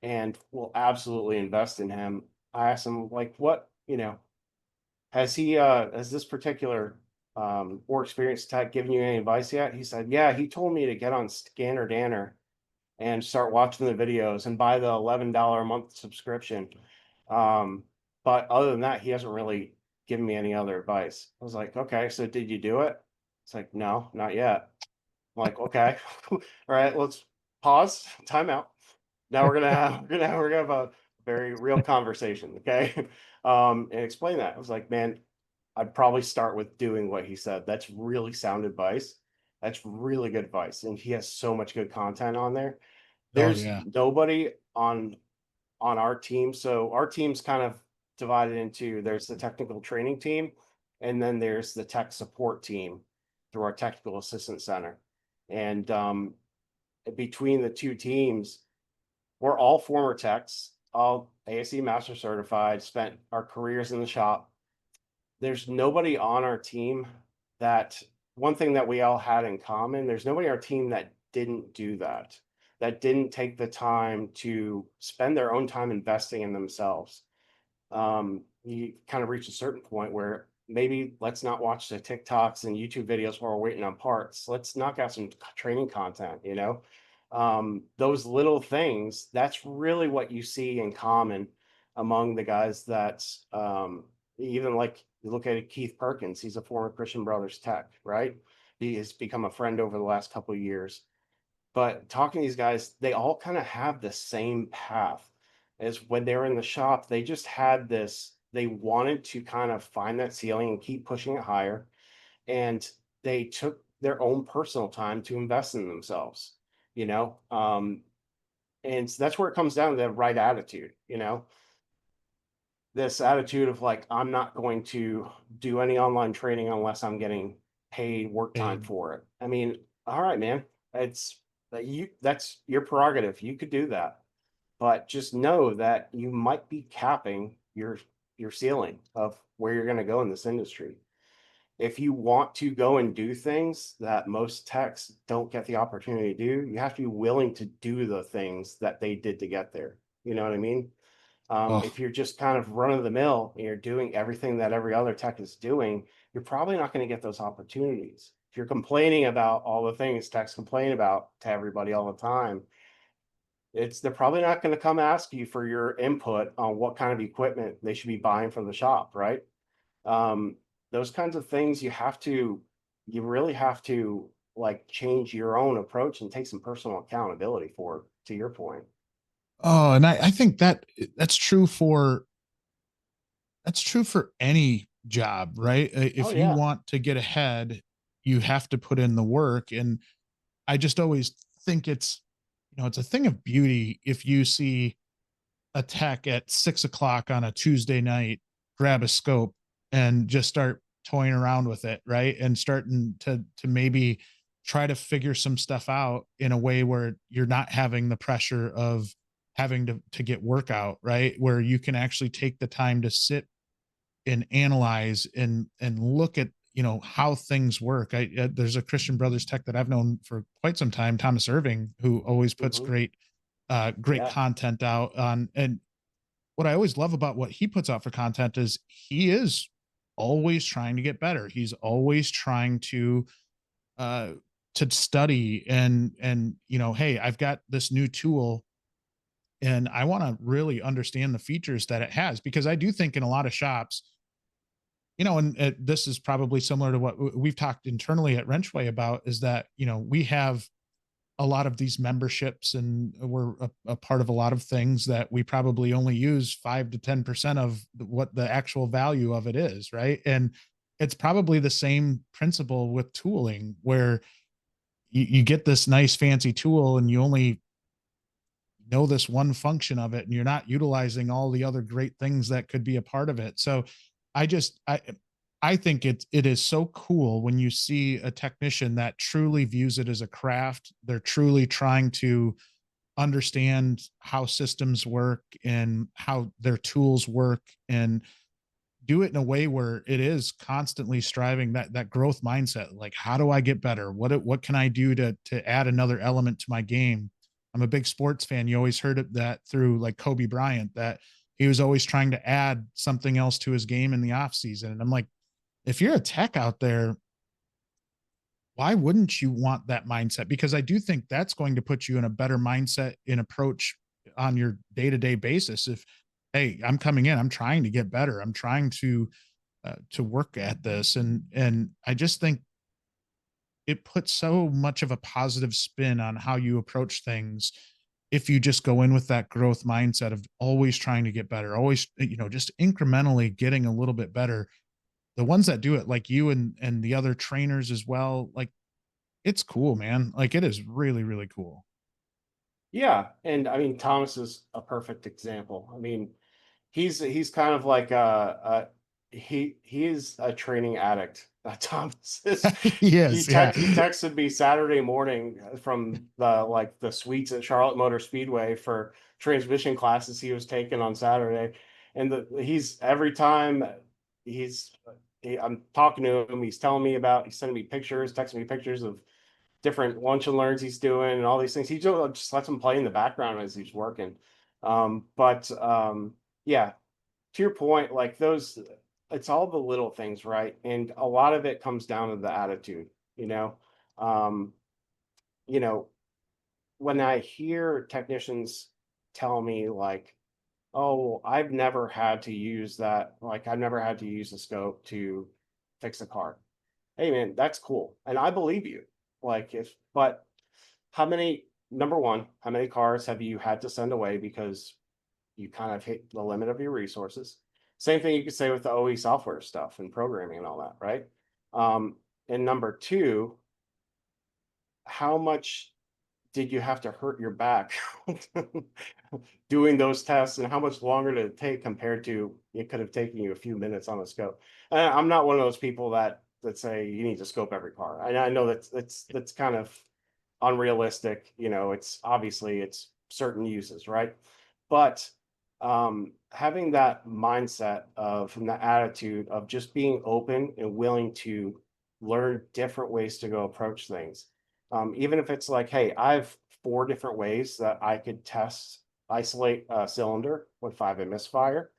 Speaker 2: and will absolutely invest in him. I asked him like, what, has this particular or experienced tech given you any advice yet? He said, yeah, he told me to get on Scanner Danner and start watching the videos and buy the $11 a month subscription. Um, but other than that, he hasn't really given me any other advice. I was like, okay, so did you do it? It's like, no, not yet. I'm like, okay, all right, let's pause, time out. Now we're gonna have a very real conversation, okay? And explain that. I was like, man, I'd probably start with doing what he said. That's really sound advice. That's really good advice. And he has so much good content on there.
Speaker 1: Oh
Speaker 2: There's
Speaker 1: yeah.
Speaker 2: nobody on our team. So our team's kind of divided into there's the technical training team, and then there's the tech support team through our technical assistance center. And between the two teams, we're all former techs, all ASE master certified, spent our careers in the shop. There's nobody on our team that one thing that we all had in common, there's nobody on our team that didn't do that, that didn't take the time to spend their own time investing in themselves. You kind of reach a certain point where maybe let's not watch the TikToks and YouTube videos while we're waiting on parts. Let's knock out some training content, those little things, that's really what you see in common among the guys that even like you look at Keith Perkins, he's a former Christian Brothers tech, right? He has become a friend over the last couple of years. But talking to these guys, they all kind of have the same path as when they were in the shop. They just had this, they wanted to kind of find that ceiling and keep pushing it higher. And they took their own personal time to invest in themselves, you know? And so that's where it comes down to the right attitude, this attitude of like, I'm not going to do any online training unless I'm getting paid work time
Speaker 1: Paid.
Speaker 2: for it. I mean, all right, man, it's that's your prerogative. You could do that, but just know that you might be capping your ceiling of where you're going to go in this industry. If you want to go and do things that most techs don't get the opportunity to do, you have to be willing to do the things that they did to get there. You know what I mean?
Speaker 1: Oh,
Speaker 2: If you're just kind of run of the mill and you're doing everything that every other tech is doing, you're probably not going to get those opportunities. If you're complaining about all the things techs complain about to everybody all the time, they're probably not going to come ask you for your input on what kind of equipment they should be buying from the shop, right? Um, those kinds of things you really have to like change your own approach and take some personal accountability for, to your point.
Speaker 1: and I think that's true for any job, right?
Speaker 2: Oh
Speaker 1: If you
Speaker 2: yeah.
Speaker 1: want to get ahead, you have to put in the work. And I just always think it's a thing of beauty if you see a tech at 6 o'clock on a Tuesday night grab a scope and just start toying around with it, right? And starting to maybe try to figure some stuff out in a way where you're not having the pressure of having to get workout, right? Where you can actually take the time to sit and analyze and look at, you know, how things work. There's a Christian Brothers tech that I've known for quite some time, Thomas Irving, who always puts
Speaker 2: Mhm.
Speaker 1: great
Speaker 2: Yeah.
Speaker 1: content out on. And what I always love about what he puts out for content is he is always trying to get better. He's always trying uh to study and you know, hey, I've got this new tool and I want to really understand the features that it has, because I do think in a lot of shops, you know, and this is probably similar to what we've talked internally at WrenchWay about, is that, you know, we have a lot of these memberships and we're a part of a lot of things that we probably only use 5 to 10% of what the actual value of it is, right? And it's probably the same principle with tooling, where you get this nice fancy tool and you only know this one function of it and you're not utilizing all the other great things that could be a part of it. So I just I think it is so cool when you see a technician that truly views it as a craft. They're truly trying to understand how systems work and how their tools work, and do it in a way where it is constantly striving that growth mindset. Like, how do I get better? What can I do to add another element to my game? I'm a big sports fan. You always heard of that through like Kobe Bryant, that he was always trying to add something else to his game in the off season. And I'm like, if you're a tech out there, why wouldn't you want that mindset? Because I do think that's going to put you in a better mindset in approach on your day-to-day basis. If, hey, I'm coming in, I'm trying to get better, I'm trying to work at this, and I just think it puts so much of a positive spin on how you approach things if you just go in with that growth mindset of always trying to get better, always, you know, just incrementally getting a little bit better. The ones that do it, like you and the other trainers as well, like, it's cool, man. Like, it is really, really cool.
Speaker 2: Yeah, and I mean, Thomas is a perfect example. I mean, he's kind of like he is a training addict. Thomas is.
Speaker 1: Yes, yeah.
Speaker 2: He texted me Saturday morning from the suites at Charlotte Motor Speedway for transmission classes he was taking on Saturday, and he's every time he's I'm talking to him, he's sending me pictures, texting me pictures of different lunch and learns he's doing and all these things. He just lets him play in the background as he's working. But yeah, to your point, like those, it's all the little things, right? And a lot of it comes down to the attitude, you know. Um, you know, when I hear technicians tell me like, "Oh, I've never had to use that. Like, I've never had to use the scope to fix a car." Hey, man, that's cool, and I believe you. Like, if but how many number one, how many cars have you had to send away because you kind of hit the limit of your resources? Same thing you could say with the OE software stuff and programming and all that, right? And number two, how much did you have to hurt your back doing those tests, and how much longer did it take compared to it could have taken you a few minutes on a scope? I'm not one of those people that say you need to scope every car. I know that's kind of unrealistic. You know, it's obviously it's certain uses, right? But having that mindset of and the attitude of just being open and willing to learn different ways to go approach things, even if it's like, hey, I've four different ways that I could isolate a cylinder with 5 misfire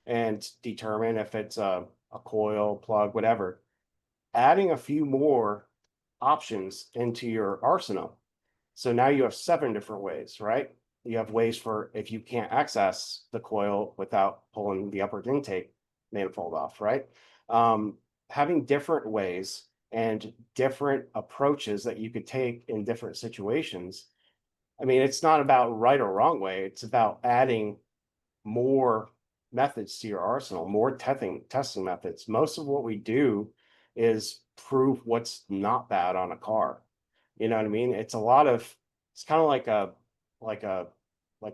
Speaker 2: and determine if it's a coil, plug, whatever. Adding a few more options into your arsenal. So now you have 7 different ways, right? You have ways for if you can't access the coil without pulling the upward intake manifold off, right? Um, Having different ways and different approaches that you could take in different situations. I mean, it's not about right or wrong way. It's about adding more methods to your arsenal, more testing methods. Most of what we do is prove what's not bad on a car. You know what I mean? It's kind of like a like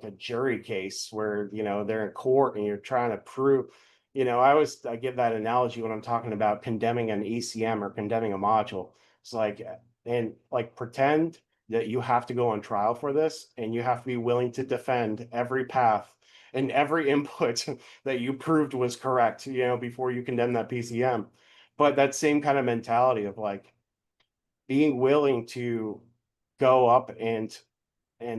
Speaker 2: a jury case where, you know, they're in court and you're trying to prove, I give that analogy when I'm talking about condemning an ECM or condemning a module. It's like, and like pretend that you have to go on trial for this, and you have to be willing to defend every path and every input that you proved was correct, before you condemn that PCM. But that same kind of mentality of like being willing to go up and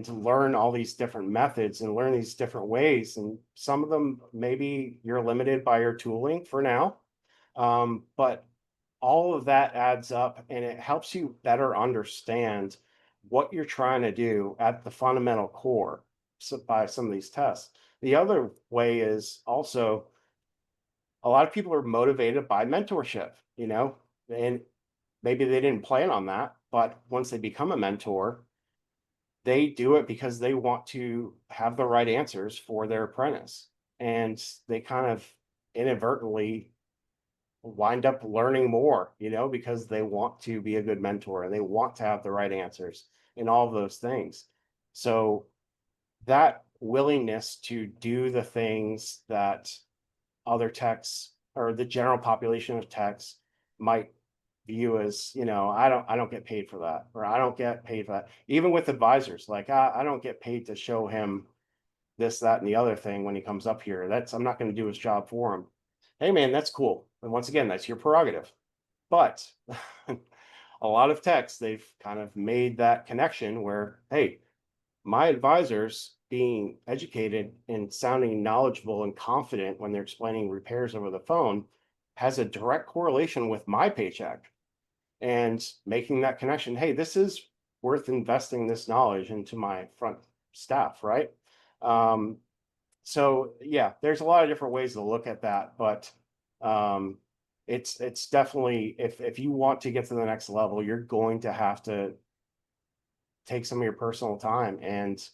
Speaker 2: to learn all these different methods and learn these different ways. And some of them, maybe you're limited by your tooling for now. But all of that adds up, and it helps you better understand what you're trying to do at the fundamental core, by some of these tests. The other way is also, a lot of people are motivated by mentorship, and maybe they didn't plan on that, but once they become a mentor, they do it because they want to have the right answers for their apprentice. And they kind of inadvertently wind up learning more, because they want to be a good mentor and they want to have the right answers and all of those things. So that willingness to do the things that other techs or the general population of techs might view as, I don't get paid for that, or I don't get paid for that. Even with advisors, like I don't get paid to show him this, that, and the other thing when he comes up here. I'm not going to do his job for him. Hey man, that's cool. And once again, that's your prerogative. But a lot of techs, they've kind of made that connection where, hey, my advisors being educated and sounding knowledgeable and confident when they're explaining repairs over the phone has a direct correlation with my paycheck. And making that connection, hey, this is worth investing this knowledge into my front staff, right? So yeah, there's a lot of different ways to look at that, but it's definitely, if you want to get to the next level, you're going to have to take some of your personal time and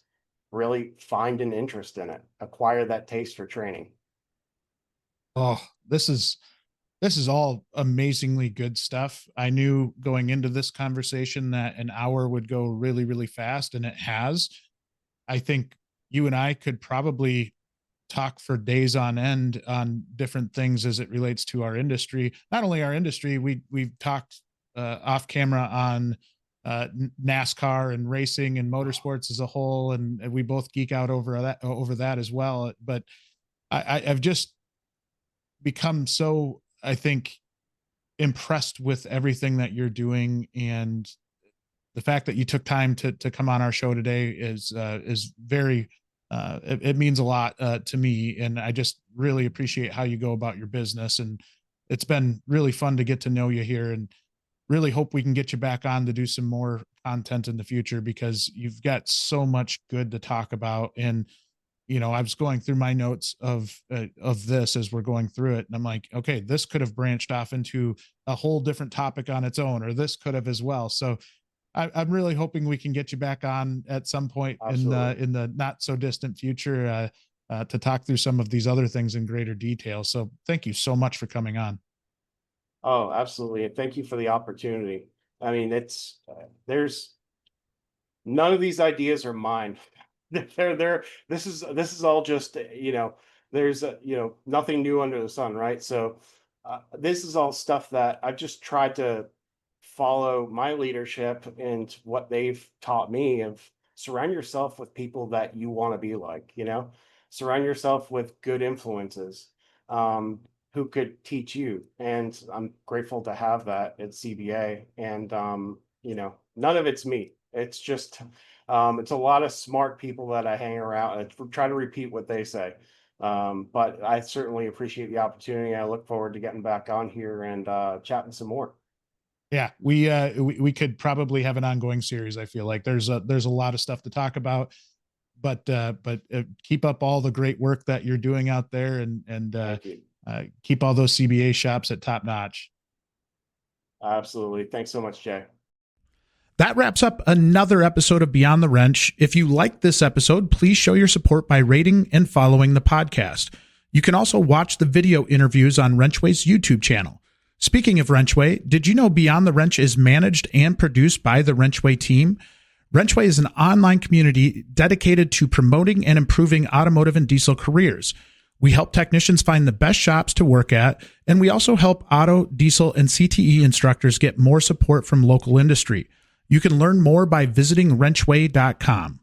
Speaker 2: really find an interest in it, acquire that taste for training.
Speaker 1: Oh, this is all amazingly good stuff. I knew going into this conversation that an hour would go really, really fast, and it has. I think you and I could probably talk for days on end on different things as it relates to our industry. Not only our industry, we've talked off camera on NASCAR and racing and motorsports as a whole, and we both geek out over that as well. But I've just become so, I think, impressed with everything that you're doing, and the fact that you took time to come on our show today is very it means a lot to me, and I just really appreciate how you go about your business. And it's been really fun to get to know you here, and really hope we can get you back on to do some more content in the future, because you've got so much good to talk about. And I was going through my notes of this as we're going through it, and I'm like, okay, this could have branched off into a whole different topic on its own, or this could have as well. So I'm really hoping we can get you back on at some point in the not so distant future to talk through some of these other things in greater detail. So thank you so much for coming on.
Speaker 2: Oh, absolutely. And thank you for the opportunity. I mean, there's none of these ideas are mine. This is all just, there's nothing new under the sun, right? So this is all stuff that I've just tried to follow my leadership and what they've taught me of surround yourself with people that you want to be like, surround yourself with good influences who could teach you. And I'm grateful to have that at CBA. And, none of it's me. It's just, it's a lot of smart people that I hang around and try to repeat what they say. But I certainly appreciate the opportunity. I look forward to getting back on here and chatting some more.
Speaker 1: Yeah, we could probably have an ongoing series. I feel like there's a lot of stuff to talk about, but keep up all the great work that you're doing out there, and keep all those CBA shops at top notch.
Speaker 2: Absolutely. Thanks so much, Jay.
Speaker 1: That wraps up another episode of Beyond the Wrench. If you liked this episode, please show your support by rating and following the podcast. You can also watch the video interviews on WrenchWay's YouTube channel. Speaking of WrenchWay, did you know Beyond the Wrench is managed and produced by the WrenchWay team? WrenchWay is an online community dedicated to promoting and improving automotive and diesel careers. We help technicians find the best shops to work at, and we also help auto, diesel, and CTE instructors get more support from local industry. You can learn more by visiting WrenchWay.com.